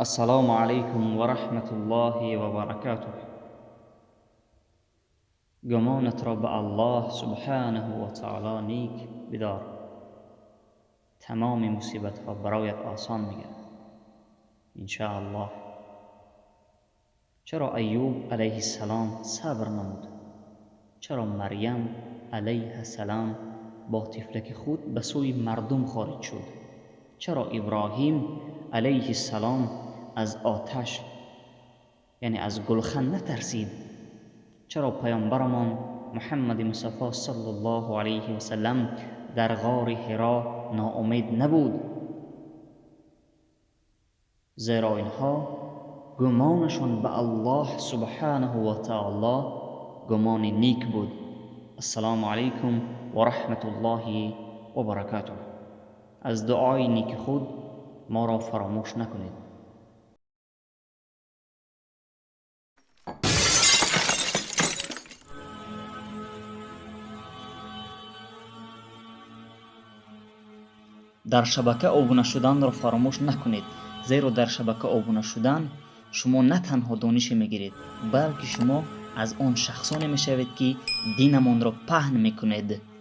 السلام علیکم و رحمت الله و برکاته. گمانت را به الله سبحانه و تعالی نیک بدار، تمام مصیبت ها برایت آسان میگردد ان شاء الله. چرا ایوب علیه السلام صبر نمود؟ چرا مریم علیه السلام با طفلک خود به سوی مردم خارج شد؟ چرا ابراهیم علیه السلام از آتش یعنی از گلخن نترسید؟ چرا پیامبرمان محمد مصطفی صلی الله علیه و سلم در غار حرا ناامید نبود؟ زیرا اینها گمانشون به الله سبحانه و تعالی گمان نیک بود. السلام علیکم و رحمت الله و برکاته. از دعای نیک خود ما را فراموش نکنید. در شبکه آبونه شدن را فراموش نکنید، زیرا در شبکه آبونه شدن شما نه تنها دانش میگیرید، بلکه شما از آن شخصانی میشوید که دینمان را پهن میکنید.